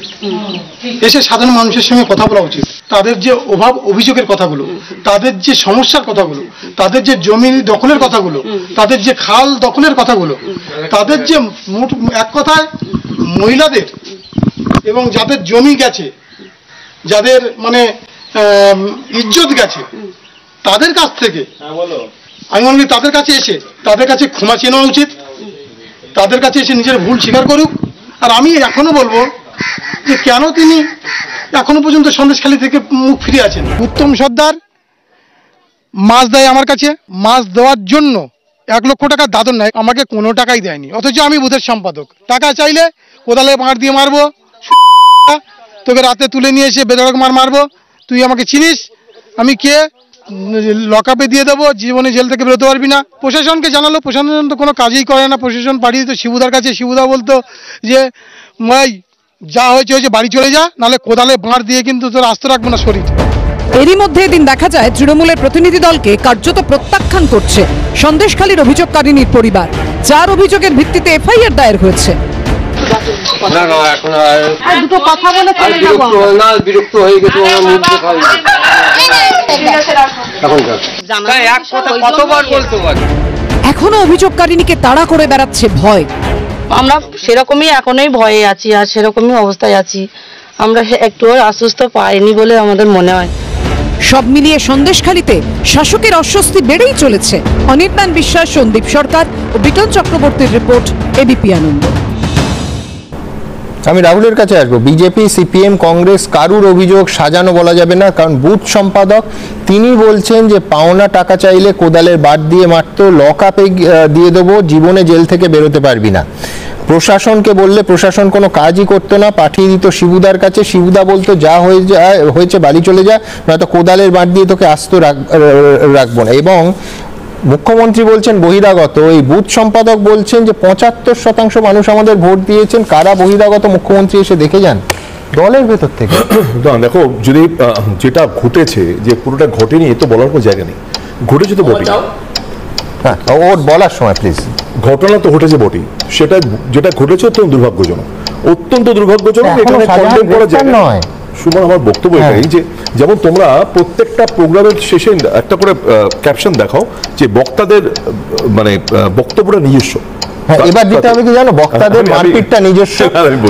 [SPEAKER 9] এসে সাধারণ মানুষের সঙ্গে কথা বলা উচিত। তাদের যে অভাব অভিযোগের কথাগুলো, তাদের যে সমস্যার কথাগুলো, তাদের যে জমি দখলের কথাগুলো, তাদের যে খাল দখলের কথাগুলো, তাদের যে এক কথায় মহিলাদের এবং যাদের জমি গেছে, যাদের মানে ইজ্জত গেছে, তাদের কাছ থেকে আমি মনে করি তাদের কাছে এসে তাদের কাছে ক্ষমা চেয়ে নেওয়া উচিত, তাদের কাছে এসে নিজের ভুল স্বীকার করুক। আর আমি এখনো বলবো যে কেন তিনি এখনো পর্যন্ত সন্দেশখালী থেকে মুখ ফিরে আছেন। উত্তম সর্দার মাছ দেয় আমার কাছে, মাছ দেওয়ার জন্য 1 লক্ষ টাকা দাদন নেয়, আমাকে কোনো টাকাই দেয়নি, অথচ আমি বুথের সম্পাদক। টাকা চাইলে কোদালে মার দিয়ে মারবো, তোকে রাতে তুলে নিয়ে এসে বেধড়ক মারবো, তুই আমাকে চিনিস, আমি কে, লকআপে দিয়ে দেবো, জীবনে জেল থেকে বেরোতে পারবি না। প্রশাসনকে জানালো, প্রশাসন তো কোনো কাজই করে না। প্রশাসন পাঠিয়ে দিত শিবুদার কাছে, শিবুদা বলতো যে ভাই যা হয়েছে হয়েছে, বাড়ি চলে যা, নাহলে কোদালে মার দিয়ে কিন্তু তোর আস্ত রাখবো না শরীর।
[SPEAKER 10] এরই মধ্যে এদিন দেখা যায় তৃণমূলের প্রতিনিধি দলকে কার্যত প্রত্যাখ্যান করছে সন্দেশখালীর অভিযোগকারিনীর পরিবার, যার অভিযোগের ভিত্তিতে এফআইআর দায়ের হয়েছে।
[SPEAKER 7] দুটো কথা বলে
[SPEAKER 6] বিরক্ত হয়ে গেছে,
[SPEAKER 10] এখনো অভিযোগকারিনীকে তাড়া করে বেড়াচ্ছে ভয়।
[SPEAKER 4] আমরা সেরকমই এখনই ভয়ে আছি আর সেরকমই অবস্থায় আছি, আমরা একটু আশ্বস্ত পাইনি বলে আমাদের মনে হয়।
[SPEAKER 10] সব মিলিয়ে সন্দেশখালীতে শাসকের অস্বস্তি বেড়েই চলেছে। অনির্বাণ বিশ্বাস, সন্দীপ সরকার ও বিটন চক্রবর্তীর রিপোর্ট, এবিপি আনন্দ।
[SPEAKER 1] আমি রাহুলের কাছে আসবো। বিজেপি, সিপিএম, কংগ্রেস কারুর অভিযোগ সাজানো বলা যাবে না, কারণ বুথ সম্পাদক তিনি বলছেন যে পাওনা টাকা চাইলে কোদালের বাট দিয়ে মারতো, লকআপে দিয়ে দেবো, জীবনে জেল থেকে বেরোতে পারবি না। প্রশাসনকে বললে প্রশাসন কোনো কাজই করতো না, পাঠিয়ে দিত শিবুদার কাছে, শিবুদা বলতো যা হয়েছে বাড়ি চলে যা, নয়তো কোদালের বাট দিয়ে তোকে আস্ত রাখবো না। এবং মুখ্যমন্ত্রী বলছেন বহিরাগত, এই বুথ সম্পাদক বলছেন যে 75% মানুষ আমাদের ভোট দিয়েছেন, কারা বহিরাগত মুখ্যমন্ত্রী এসে দেখে যান দলের ভেতর থেকে।
[SPEAKER 11] দেখো, যদি যেটা ঘটেছে যে পুরোটা ঘটেনি এ তো বলার কোনো জায়গা নেই, ঘটেছে তো বটেই।
[SPEAKER 1] হ্যাঁ, ওর বলার সময় প্লিজ।
[SPEAKER 11] ঘটনা তো ঘটেছে বটেই, সেটা যেটা ঘটেছে অত্যন্ত দুর্ভাগ্যজনক, অত্যন্ত দুর্ভাগ্যজনক। এখানে কন্ডেম করা যায় না। সুমন, আমার বক্তব্য এটাই যে যেমন তোমরা প্রত্যেকটা প্রোগ্রামের শেষে একটা করে ক্যাপশন দেখাও যে বক্তাদের মানে বক্তব্যটা নিজস্ব।
[SPEAKER 1] এবার দিতে হবে কি জানো, বক্তাদের মারপিটটা নিজস্ব।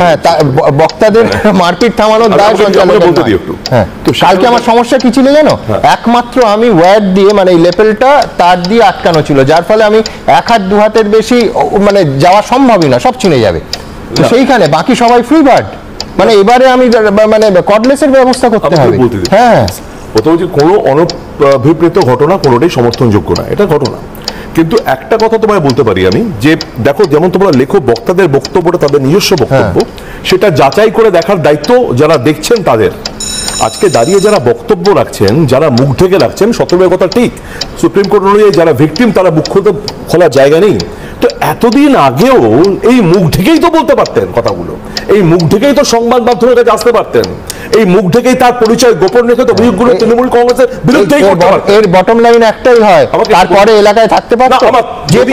[SPEAKER 1] হ্যাঁ, বক্তাদের মারপিট থামানোর দায় সঞ্চালক বলতে দিও একটু। হ্যাঁ, তো কালকে আমার সমস্যা কি ছিল জানো, একমাত্র আমি ওয়্যার দিয়ে মানে এই লেপেলটা তার দিয়ে আটকানো ছিল, যার ফলে আমি 1 হাত 2 হাতের বেশি মানে যাওয়া সম্ভবই না, সব চিনে যাবে। তো সেইখানে বাকি সবাই ফ্রি বার্ড, মানে এবারে আমি মানে কর্ডলেসের ব্যবস্থা করতে হবে। হ্যাঁ,
[SPEAKER 11] প্রথম যে কোনো অনভিপ্রেত ঘটনা কোনোটাই সমর্থনযোগ্য না, এটা ঘটনা। কিন্তু একটা কথা তোমায় বলতে পারি আমি যে দেখো, যেমন তোমরা লেখো বক্তাদের বক্তব্যটা তাদের নিজস্ব বক্তব্য, সেটা যাচাই করে দেখার দায়িত্ব যারা দেখছেন তাদের। আজকে দাঁড়িয়ে যারা বক্তব্য রাখছেন, যারা মুখ ঢেকে রাখছেন, সতর্কের কথা ঠিক, সুপ্রিম কোর্ট অনুযায়ী যারা ভিকটিম তারা মুখ খুলতে খোলার জায়গা নেই। তো এতদিন আগেও এই মুখ ঢেকেই তো বলতে পারতেন কথাগুলো, এই মুখ ঢেকেই তো সংবাদ মাধ্যমের কাছে আসতে পারতেন, এই মুখ ঢেকেই তার পরিচয় গোপন রেখে তো অভিযোগগুলো তৃণমূল কংগ্রেসের বিরুদ্ধেই করতে পারতেন।
[SPEAKER 1] এর বটম লাইন একটাই হয়, তারপরে এলাকায় থাকতে পারতো। যদি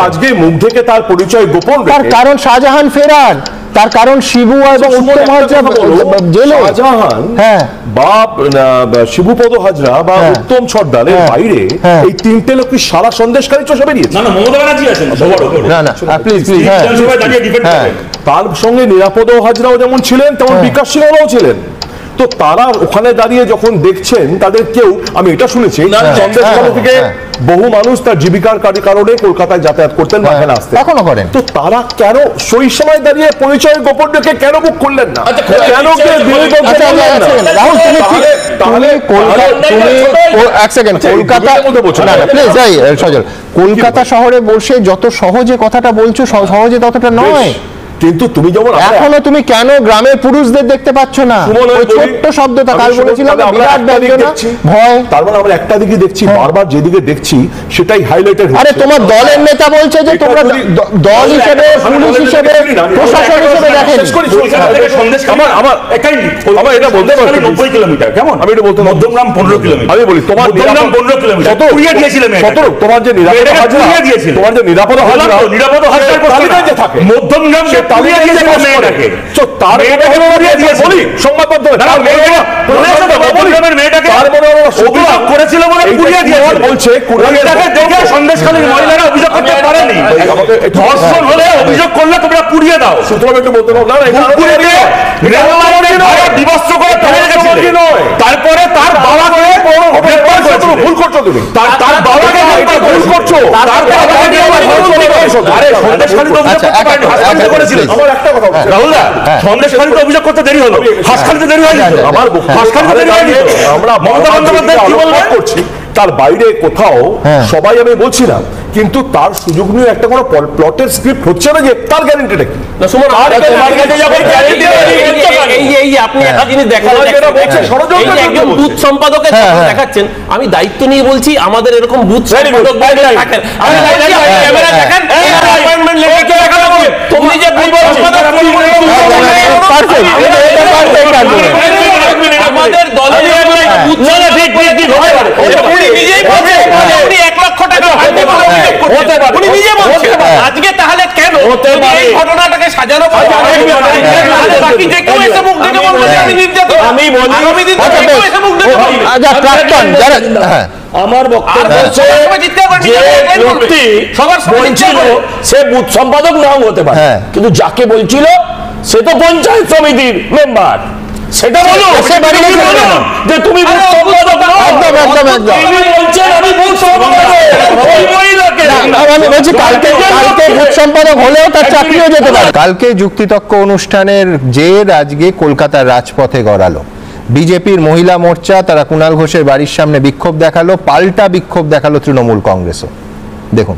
[SPEAKER 11] আজকে মুখ ঢেকে তার পরিচয় গোপন,
[SPEAKER 1] তার কারণ শাহজাহান ফেরার, তার কারণ শিবু এবং উত্তম হাজরা জেলে।
[SPEAKER 11] শাহজাহান বা শিবুপদ হাজরা বা উত্তম সর্দারের বাইরে এই 3টে লোক সারা সন্দেশখালী চষে বেরিয়েছে।
[SPEAKER 3] না, মমতা ব্যানার্জি আছেন,
[SPEAKER 1] প্লিজ প্লিজ।
[SPEAKER 11] তার সঙ্গে নিরাপদ হাজরাও যেমন ছিলেন, তেমন বিকাশ সিংহরাও ছিলেন। তো তারা ওখানে দাঁড়িয়ে যখন দেখছেন, তাদের কেউ, আমি এটা শুনেছি সন্দেশখালী থেকে বহু মানুষ তার জীবিকার কারণে কলকাতায় যাতায়াত করতেন, এখানে আসতেন, এখনো করেন। তো তারা কেন সেই সময় দাঁড়িয়ে পরিচয় গোপন রেখে কেন মুখ খুললেন না? কেন
[SPEAKER 1] রাহুল, তুমি এক সেকেন্ড, কলকাতা শহরে বসে যত সহজে কথাটা বলছো, সহজে ততটা নয়।
[SPEAKER 11] কিন্তু তুমি যেমন
[SPEAKER 1] এখনো তুমি কেন গ্রামের পুরুষদের দেখতে পাচ্ছ না? ওই ছোট্ট শব্দটা কাল বলেছিলাম বিরাট ব্যঞ্জনা ভয়।
[SPEAKER 11] তার মানে আমরা একটা দিকে দেখছি, বারবার যেদিকে দেখছি সেটাই হাইলাইটেড হচ্ছে।
[SPEAKER 1] আরে তোমার দলের নেতা বলছে যে তোমরা দল হিসেবে, পুলিশ হিসেবে, প্রশাসন হিসেবে দেখেন।
[SPEAKER 11] আমার এটা বলতে পারছি
[SPEAKER 3] 90 কিলোমিটার, কেমন?
[SPEAKER 11] আমি এটা বলতে
[SPEAKER 3] মধ্যমগ্রাম 15 কিলোমিটার।
[SPEAKER 11] আমি বলি তোমার
[SPEAKER 3] 15 কিলোমিটার পুড়িয়ে দিয়েছিলেন।
[SPEAKER 11] তোমার যে নিরাপদ হাজরা, তোমার যে নিরাপদ হাজরা,
[SPEAKER 3] নিরাপদ হাজরার কথা
[SPEAKER 11] যে থাকে
[SPEAKER 3] মধ্যমগ্রাম সে পুড়িয়ে দিয়েছে মেয়েটাকে।
[SPEAKER 11] তার বলি সংবাদ মাধ্যমে
[SPEAKER 3] মেয়েটাকে অভিযোগ করেছিল বলে পুড়িয়ে দিয়েছে বলছে। মেয়েটাকে দেখে সন্দেশখালীর মহিলারা অভিযোগ করতে পারেনি। ধর্ষণ হলে অভিযোগ করলে তোমরা পুড়িয়ে দাও।
[SPEAKER 11] সুতরাং একটু বলতে পারো না,
[SPEAKER 3] বিবস্ত্র করে তারপরে তার বাবাকে
[SPEAKER 11] ভুল করছো তুমি,
[SPEAKER 3] তার বাবাকে ভুল করছো। রাহুলদা, সন্দেশখালীতে অভিযোগ করতে দেরি হলো, হাসখালীতে দেরি হয়নি।
[SPEAKER 11] আমরা মমতা বন্দ্যোপাধ্যায় কি বলবো করছি, তার বাইরে কোথাও সবাই আমি বলছি না, কিন্তু তার সুযোগ নিয়ে একটা কোনো প্লটের স্ক্রিপ্ট হচ্ছে না, যে তার গ্যারান্টিটা কি?
[SPEAKER 2] আপনি একটা জিনিস দেখাচ্ছেন, বুথ সম্পাদকের দেখাচ্ছেন, আমি দায়িত্ব নিয়ে বলছি আমাদের এরকম বুথ সম্পাদক থাকেন। তুমি যে আমাদের দলের 1 লক্ষ টাকা আজকে, তাহলে কেন এই ঘটনাটাকে সাজানো?
[SPEAKER 8] আমার বক্তব্য হচ্ছে যে সবার বলছিল সে বুথ সম্পাদক নাও হতে পারে, কিন্তু যাকে বলছিল সে তো পঞ্চায়েত সমিতির মেম্বার। সেটা বলো যে তুমি বুথ সম্পাদক নও। তিনি বলছেন আমি বুথ সম্পাদক, ওই মহিলাকে
[SPEAKER 1] আমি বলছি কালকে বুথ সম্পাদক হলেও তার চাকরিও যেতে পারে। কালকে যুক্তিতক্ক অনুষ্ঠানের জের আজকে কলকাতার রাজপথে গড়ালো। বিজেপির মহিলা মোর্চা তারা কুণাল ঘোষের বাড়ির সামনে বিক্ষোভ দেখালো, পাল্টা বিক্ষোভ দেখালো তৃণমূল কংগ্রেসও। দেখুন,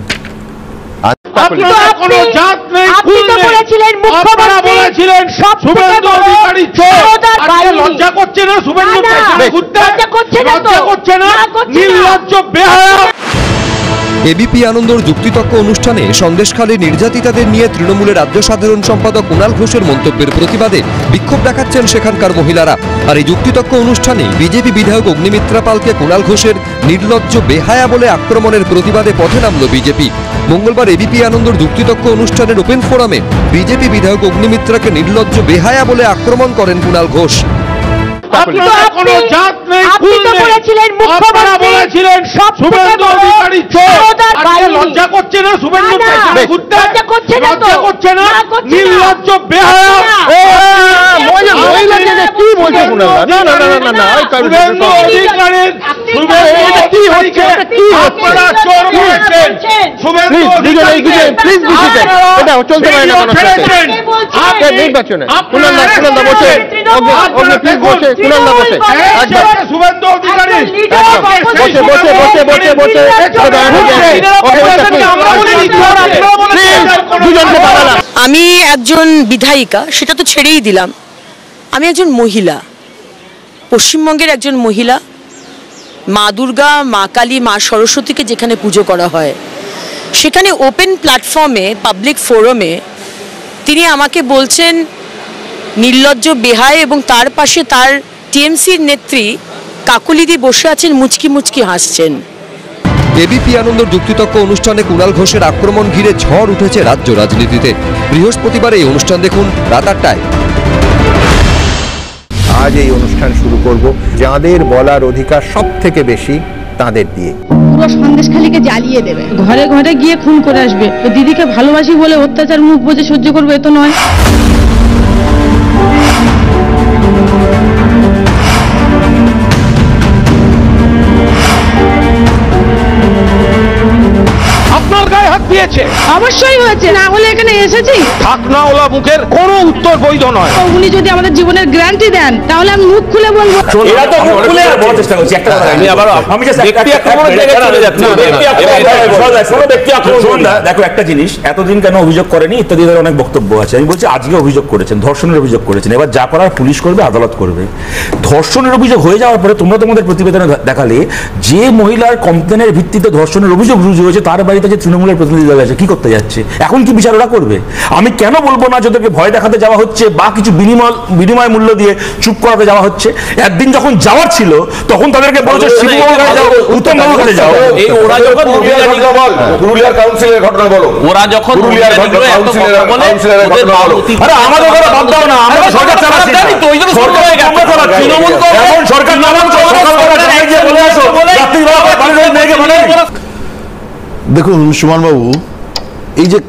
[SPEAKER 5] লজ্জা করছে না নির্লজ্জ বেহায়া।
[SPEAKER 6] এবিপি আনন্দর যুক্তিতক্ক অনুষ্ঠানে সন্দেশখালীর নির্যাতিতাদের নিয়ে তৃণমূলের রাজ্য সাধারণ সম্পাদক কুণাল ঘোষের মন্তব্যের প্রতিবাদে বিক্ষোভ দেখাচ্ছেন সেখানকার মহিলারা। আর এই যুক্তিতক্ক অনুষ্ঠানে বিজেপি বিধায়ক অগ্নিমিত্রা পালকে কুণাল ঘোষের নির্লজ্জ বেহায়া বলে আক্রমণের প্রতিবাদে পথে নামল বিজেপি। মঙ্গলবার এবিপি আনন্দর যুক্তিতক্ক অনুষ্ঠানের ওপেন ফোরামে বিজেপি বিধায়ক অগ্নিমিত্রাকে নির্লজ্জ বেহায়া বলে আক্রমণ করেন কুণাল ঘোষ।
[SPEAKER 5] লজ্জা করছে না নির্লজ্জ বেহায়া।
[SPEAKER 1] কি বলছে নির্বাচনে
[SPEAKER 7] আমি একজন বিধায়িকা, সেটা তো ছেড়েই দিলাম, আমি একজন মহিলা, পশ্চিমবঙ্গের একজন মহিলা। মা দুর্গা, মা কালী, মা সরস্বতীকে যেখানে পুজো করা হয়, সেখানে ওপেন প্ল্যাটফর্মে, পাবলিক ফোরামে তিনি আমাকে বলছেন নির্লজ্জ বেহায়, এবং তার পাশে তার টিএমসির নেত্রী কাকুলিদি বসে আছেন, মুচকি মুচকি হাসছেন।
[SPEAKER 6] এবিপি আনন্দর যুক্তিতক্ক অনুষ্ঠানে কুণাল ঘোষের আক্রমণ ঘিরে ঝড় উঠেছে রাজ্য রাজনীতিতে। বৃহস্পতিবার এই অনুষ্ঠান দেখুন রাত 8টায়।
[SPEAKER 1] আজ এই অনুষ্ঠান শুরু করব যাদের বলার অধিকার সব থেকে বেশি তাদের দিয়ে।
[SPEAKER 4] পুরো সন্দেশখালীকে জ্বালিয়ে দেবে, ঘরে ঘরে গিয়ে খুন করে আসবে। তো দিদিকে ভালোবাসি বলে অত্যাচার মুখ বুজে সহ্য করবো, এ তো নয়।
[SPEAKER 5] আপনার গায়ে হাত ছাপিয়েছে?
[SPEAKER 4] অবশ্যই হয়েছে, না হলে এখানে এসেছি?
[SPEAKER 5] ঢাকনাওয়ালা মুখের কোনো উত্তর বৈধ নয়।
[SPEAKER 4] উনি যদি আমাদের জীবনের গ্যারান্টি দেন তাহলে আমি মুখ খুলে বলবো।
[SPEAKER 3] এরা তো মুখ খুলে বলার চেষ্টা করছি একটা কথা। আমি just ব্যক্তি আক্রমণের জায়গায় চলে যাচ্ছি। দেখো একটা জিনিস, এতদিন কেন অভিযোগ করেনি ইত্যাদি অনেক বক্তব্য আছে। আমি বলছি আজকে অভিযোগ করেছেন, ধর্ষণের অভিযোগ করেছেন, এবার যা করার পুলিশ করবে, আদালত করবে। ধর্ষণের অভিযোগ হয়ে যাওয়ার পরে তোমরা তোমাদের প্রতিবেদনে দেখালে যে মহিলার কমপ্লেনের ভিত্তিতে ধর্ষণের অভিযোগ রুজু হয়েছে তার বাড়িতে যে তৃণমূলের প্রতিনিধি দল আছে কি করতে যাচ্ছে, এখন কি বিচার ওরা করবে? আমি কেন বলবো না যাদেরকে ভয় দেখাতে যাওয়া হচ্ছে বা কিছু বিনিময় মূল্য দিয়ে চুপ করাতে যাওয়া হচ্ছে? একদিন যখন যাওয়ার ছিল তখন তাদেরকে বলছে শিবুবাবুর কাছে যাও, উত্তমবাবুর কাছে যাও।
[SPEAKER 8] এই ওরা যখন
[SPEAKER 11] পুরুলিয়ার কাউন্সিলের ঘটনা বলো,
[SPEAKER 8] ওরা যখন
[SPEAKER 11] পুরুলিয়ার কাউন্সিলের ঘটনা বলো।
[SPEAKER 3] আরে আমাদের কথা বাদ দাও না, আমরা সরকার চালাচ্ছি না, সরকার আমরা চালাচ্ছি।
[SPEAKER 8] তৃণমূল
[SPEAKER 3] এখন সরকার নামান সকালবেলা গিয়ে বলে আসো রাত্রিবেলা বাড়ির মেয়েকে মানে।
[SPEAKER 12] দেখুন সুমনবাবু, এই যে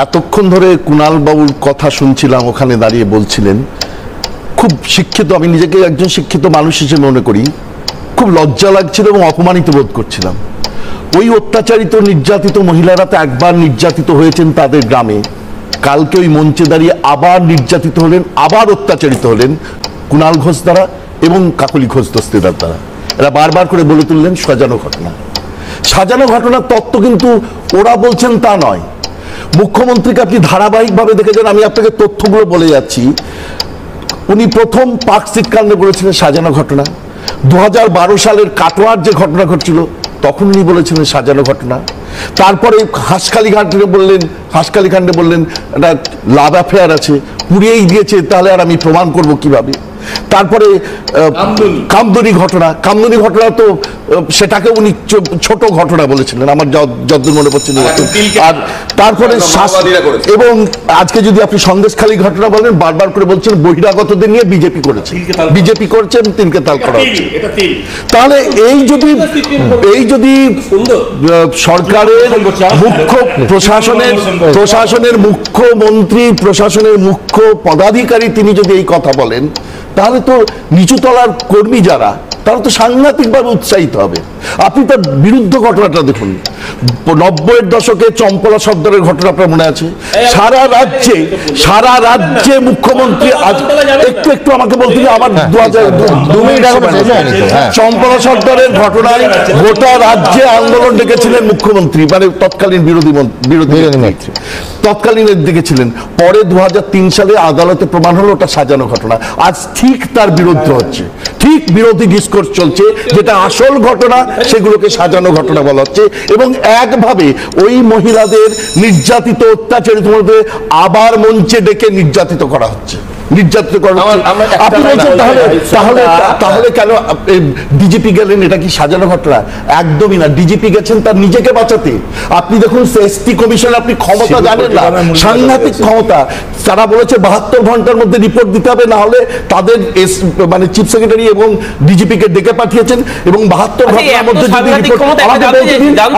[SPEAKER 12] এতক্ষণ ধরে কুণাল বাবুর কথা শুনছিলাম, ওখানে দাঁড়িয়ে বলছিলেন খুব শিক্ষিত, আমি নিজেকে একজন শিক্ষিত মানুষ হিসেবে মনে করি, খুব লজ্জা লাগছিল এবং অপমানিত বোধ করছিলাম। ওই অত্যাচারিত নির্যাতিত মহিলারা তো একবার নির্যাতিত হয়েছেন তাদের গ্রামে, কালকে ওই মঞ্চে দাঁড়িয়ে আবার নির্যাতিত হলেন, আবার অত্যাচারিত হলেন কুণাল ঘোষ দ্বারা এবং কাকলি ঘোষ দস্তিদার দ্বারা। এরা বারবার করে বলে তুললেন সাজানো ঘটনা। সাজানো ঘটনার তত্ত্ব কিন্তু ওরা বলছেন তা নয়। মুখ্যমন্ত্রীকে আপনি ধারাবাহিকভাবে দেখেছেন, আমি আপনাকে তথ্যগুলো বলে যাচ্ছি। উনি প্রথম পার্কস্ট্রিট কাণ্ডে বলেছিলেন সাজানো ঘটনা, 2012 সালের কাটোয়ার যে ঘটনা ঘটছিল তখন উনি বলেছিলেন সাজানো ঘটনা। তারপরে হাঁসখালি কাণ্ডে বললেন একটা লাভ অ্যাফেয়ার আছে, পুড়িয়েই দিয়েছে, তাহলে আর আমি প্রমাণ করব কিভাবে। তারপরে কামদুনি ঘটনা তো সেটাকে উনি ছোট ঘটনা বলেছিলেন, আমার যতদূর মনে পড়ছে। আর তারপরে এবং আজকে যদি আপনি সন্দেশখালী ঘটনা বলেন, বারবার করে বলছেন বহিরাগতদের নিয়ে বিজেপি করছেন, তিনকে তাল করা হচ্ছে। তাহলে এই যদি সরকারের প্রশাসনের মুখ্যমন্ত্রী, প্রশাসনের মুখ্য পদাধিকারী তিনি যদি এই কথা বলেন, তাহলে তো নিচুতলার কর্মী যারা তারা তো সাংঘাতিকভাবে উৎসাহিত হবে। আপনি তার বিরুদ্ধ ঘটনাটা দেখুন, 90-এর দশকে চম্পলা সর্দারের ঘটনা আপনার মনে আছে? সারা রাজ্যে মুখ্যমন্ত্রী একটু আমাকে বলতে হবে, আমার 2002 চম্পলা সর্দারের ঘটনায় গোটা রাজ্যে আন্দোলন ডেকেছিলেন মুখ্যমন্ত্রী, মানে তৎকালীন বিরোধী মন্ত্রী তৎকালীন ডেকেছিলেন। পরে 2003 সালে আদালতে প্রমাণ হলো ওটা সাজানো ঘটনা। আজ ঠিক তার বিরুদ্ধে হচ্ছে, ঠিক বিরোধী ডিসকোর্স চলছে, যেটা আসল ঘটনা সেগুলোকে সাজানো ঘটনা বলা হচ্ছে। এবং একভাবে ওই মহিলাদের নির্যাতিত অত্যাচারিত আবার মঞ্চে ডেকে নির্যাতিত করা হচ্ছে। আপনি বলছেন তাহলে কেন ডিজিপি গেলেন, এটা কি সাজানো ঘটনা? একদমই না। ডিজিপি গেছেন তার নিজেকে বাঁচাতে। আপনি দেখুন এসটি কমিশন, আপনি ক্ষমতা জানেন না, সাংঘাতিক ক্ষমতা। তারা বলেছে 72 ঘন্টার মধ্যে রিপোর্ট দিতে হবে, না হলে তাদের মানে চিফ সেক্রেটারি এবং ডিজিপি কে ডেকে পাঠিয়েছেন এবং 72 ঘন্টার মধ্যে যদি রিপোর্ট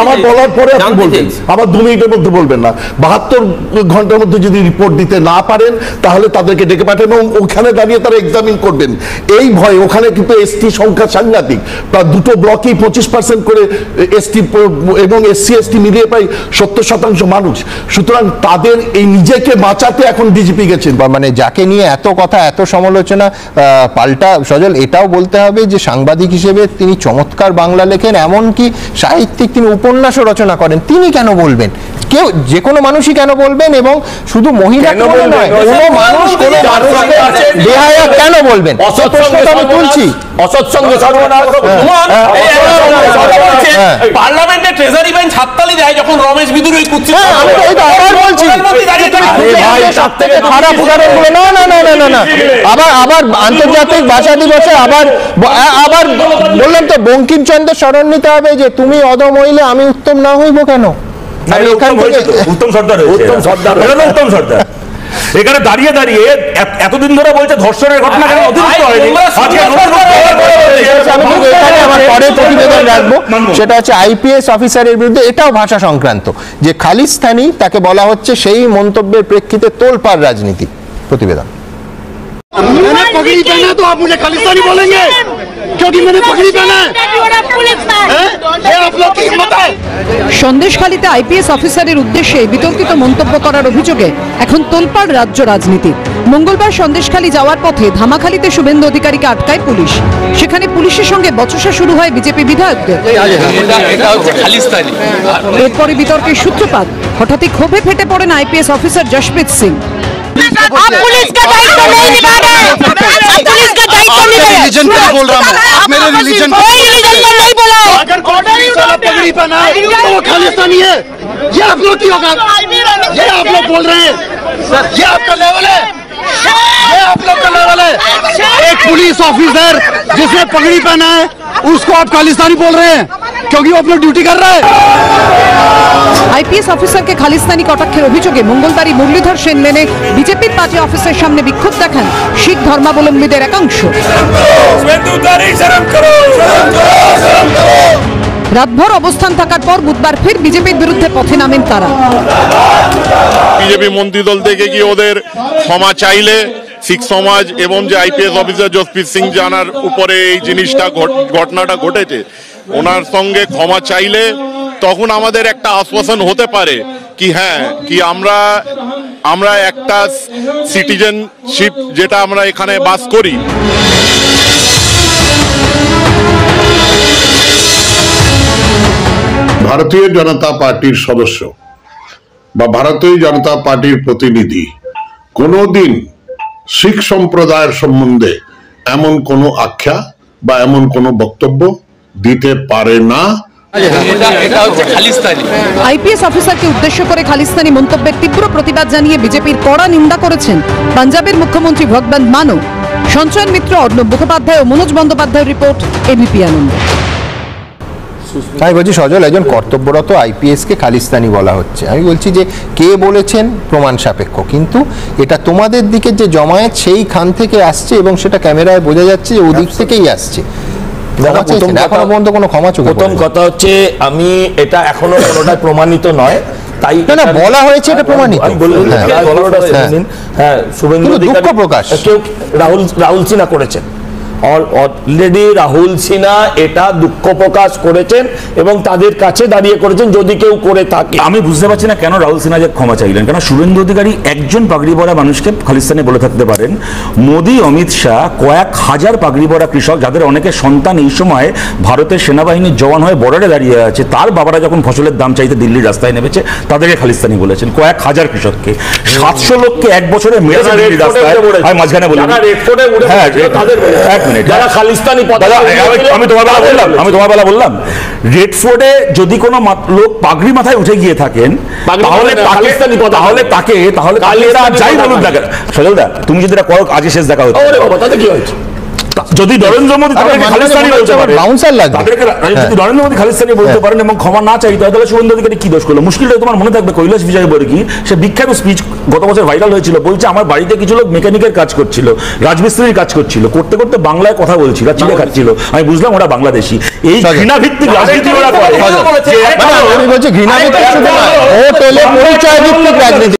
[SPEAKER 12] আমার বলার পরে আপনি বলবেন, আমার 2 মিনিটের মধ্যে বলবেন না। 72 ঘন্টার মধ্যে যদি রিপোর্ট দিতে না পারেন তাহলে তাদেরকে ডেকে পাঠান এবং ওখানে দাঁড়িয়ে তারা এক্সামিন করবেন। এই ভয়, ওখানে কিন্তু এসটি সংখ্যা সাংঘাতিক, প্রায় 2 ব্লকেই 25% করে এসটি এবং এসসি এসটি মিলিয়ে প্রায় 70% মানুষ। সুতরাং তাদের এই নিজেকে বাঁচাতে এখন ডিজিপি গেছেন।
[SPEAKER 1] মানে যাকে নিয়ে এত কথা, এত সমালোচনা, পাল্টা সজল এটাও বলতে হবে যে সাংবাদিক হিসেবে তিনি চমৎকার বাংলা লেখেন, এমনকি সাহিত্যিক, তিনি উপন্যাসও রচনা করেন। তিনি কেন বলবেন? কেউ যে কোনো মানুষই কেন বলবেন? এবং শুধু মহিলা নয়, কোনো মানুষ বেহায়া কেন বলবেন? আমি তুলছি
[SPEAKER 8] অসৎসঙ্গ পার্লামেন্টে ট্রেজারি বেঞ্চ হাততালি দেয় যখন রমেশ বিদুর ওই কুৎসিত
[SPEAKER 1] আবার আন্তর্জাতিক ভাষা দিবসে আবার বললাম তো বঙ্কিমচন্দ্র স্মরণ নিতে হবে যে তুমি অদম হইলে আমি উত্তম না হইব কেন?
[SPEAKER 3] উত্তম সর্দার এখানে দাঁড়িয়ে এতদিন ধরে বলছে ধর্ষণের ঘটনা কেন অতিরিক্ত হয়নি।
[SPEAKER 1] আমার পরের প্রতিবেদন রাখবো, সেটা হচ্ছে আইপিএস অফিসারের বিরুদ্ধে, এটাও ভাষা সংক্রান্ত, যে খালিস্তানি তাকে বলা হচ্ছে, সেই মন্তব্যের প্রেক্ষিতে তোলপাড় রাজনীতি। প্রতিবেদন।
[SPEAKER 13] मैंने पगड़ी पहना तो आप मुझे खालिस्तानी बोलेंगे क्योंकि मैंने पगड़ी पहना है? ये आप लोग की हिम्मत है।
[SPEAKER 10] সন্দেশখালীতে আইপিএস অফিসারের উদ্দেশ্যে বিতর্কিত মন্তব্য করার অভিযোগে এখন তোলপাড় রাজ্য রাজনীতি। মঙ্গলবার সন্দেশখালী যাওয়ার পথে ধামাখালীতে শুভেন্দু অধিকারীকে আটকায় পুলিশ। সেখানে পুলিশের সঙ্গে বচসা শুরু হয় বিজেপি বিধায়কদের। এরপরে বিতর্কের সূত্রপাত। হঠাৎই ক্ষোভে ফেটে পড়েন আইপিএস অফিসার জশপ্রীত সিং।
[SPEAKER 13] आप पुलिस का दायित्व नहीं निभा रहे हैं। आप पुलिस का दायित्व नहीं निभा रहे हैं। रिलीजन पे बोल रहा हूं मैं। मेरे रिलीजन कोई रिलीजन पर नहीं बोला। अगर पगड़ी पहना है तो वो खालिस्तानी है। ये आप लोग की औकात, ये आप लोग बोल रहे हैं। ये आपका लेवल है, ये आप लोग का लेवल है। एक पुलिस ऑफिसर जिसने पगड़ी पहना है उसको आप खालिस्तानी बोल रहे हैं क्योंकि वो अपनी ड्यूटी कर रहा है।
[SPEAKER 10] আইপিএস অফিসারকে খালিস্তানি কটাক্ষের অভিযোগে মঙ্গলবারই মুরলীধর সেন লেনে বিজেপির পার্টি অফিসের সামনে বিক্ষোভ দেখান শিখ ধর্মাবলম্বীদের একাংশ। রাতভর অবস্থান থাকার পর বুধবার ফের বিজেপির বিরুদ্ধে পথে নামেন তারা।
[SPEAKER 14] বিজেপি মন্ত্রী দল থেকে কি ওদের ক্ষমা চাইলে শিখ সমাজ এবং যে আইপিএস অফিসার জসপ্রীত সিং জানার উপরে এই জিনিসটা ঘটনাটা ঘটেছে ওনার সঙ্গে ক্ষমা চাইলে তখন আমাদের একটা আশ্বাসন হতে পারে কি হ্যাঁ কি আমরা একটা সিটিজেনশিপ যেটা আমরা এখানে বাস করি।
[SPEAKER 15] ভারতীয় জনতা পার্টির সদস্য বা ভারতীয় জনতা পার্টির প্রতিনিধি কোনোদিন শিখ সম্প্রদায়ের সম্বন্ধে এমন কোনো আখ্যা বা এমন কোনো বক্তব্য দিতে পারে না।
[SPEAKER 10] আইপিএস অফিসারকে উদ্দেশ্য করে খালিস্তানি মন্তব্যের তীব্র প্রতিবাদ জানিয়ে বিজেপির কড়া নিন্দা করেছেন পাঞ্জাবের মুখ্যমন্ত্রী ভগবন্ত মান, সঞ্চয়ন মিত্র, অর্ণব মুখোপাধ্যায় ও মনোজ বন্দ্যোপাধ্যায়ের রিপোর্ট, এবিপি আনন্দ।
[SPEAKER 1] আমি বলছি সজল, একজন কর্তব্যরত আইপিএস কে খালিস্তানি বলা হচ্ছে। আমি বলছি যে কে বলেছেন প্রমাণ সাপেক্ষ, কিন্তু এটা তোমাদের দিকে যে জমায়েত সেই খান থেকে আসছে এবং সেটা ক্যামেরায় বোঝা যাচ্ছে যে ওদিক থেকেই আসছে।
[SPEAKER 8] প্রথম কথা হচ্ছে আমি এটা এখনো কোনোটাই প্রমাণিত নয়, তাই
[SPEAKER 1] না বলা হয়েছে এটা প্রমাণিত।
[SPEAKER 8] হ্যাঁ, শুভেন্দু দুঃখ প্রকাশ কেউ রাহুল সিনহা করেছেন, অলরেডি রাহুল সিনহা এটা দুঃখ প্রকাশ করেছেন এবং তাদের কাছে দাঁড়িয়ে করেছেন যদি কেউ করে থাকে।
[SPEAKER 3] আমি বুঝতে পারছি না কেন রাহুল সিনহা যে ক্ষমা চাইলেন, কেন শুভেন্দু অধিকারী একজন পাগড়ি পরা মানুষকে খালিস্তানি বলে থাকতে পারেন। মোদি, অমিত শাহ কয়েক হাজার পাগড়ি পরা কৃষক যাদের অনেকের সন্তান এই সময় ভারতের সেনাবাহিনীর জওয়ান হয়ে বর্ডারে দাঁড়িয়ে আছে, তার বাবারা যখন ফসলের দাম চাইতে দিল্লির রাস্তায় নেমেছে তাদেরকে খালিস্তানি বলেছেন। কয়েক হাজার কৃষককে 700 লোককে এক বছরে মেরেছে দিল্লির রাস্তায়। আমি মাঝখানে বলি
[SPEAKER 8] যারা খালিস্তানি
[SPEAKER 3] আমি তোমার বেলা বললাম রেড ফোর্টে যদি কোনো লোক পাগড়ি মাথায় উঠে গিয়ে থাকেন তাহলে তাকে যাই বলুন না কেন, সজলদা তুমি যদি এটা করো আজকে শেষ দেখা হতো,
[SPEAKER 8] তাতে কি হয়েছে?
[SPEAKER 3] যদি নরেন্দ্র মোদী তাদেরকে খালিস্তানি বলতে পারেন, যদি নরেন্দ্র মোদী খালিস্তানি বলতে পারেন এবং ক্ষমা না চাইতে হয়, তাহলে শুভেন্দু অধিকারী কি দোষ করলো? মুশকিলটা তোমার মনে থাকবে কৈলাস বিজয়বর্গীয় সে বিখ্যাত স্পিচ গত বছর ভাইরাল হয়েছিল, বলছে আমার বাড়িতে কিছু লোক মেকানিকের কাজ করছিল, রাজমিস্ত্রির কাজ করছিল, করতে করতে বাংলায় কথা বলছিল, চিনে খাচ্ছিল। আমি বুঝলাম ওরা বাংলাদেশি। এই ঘৃণা ভিত্তিক রাজনীতি ওরা করে।
[SPEAKER 1] ঘৃণা ভিত্তিক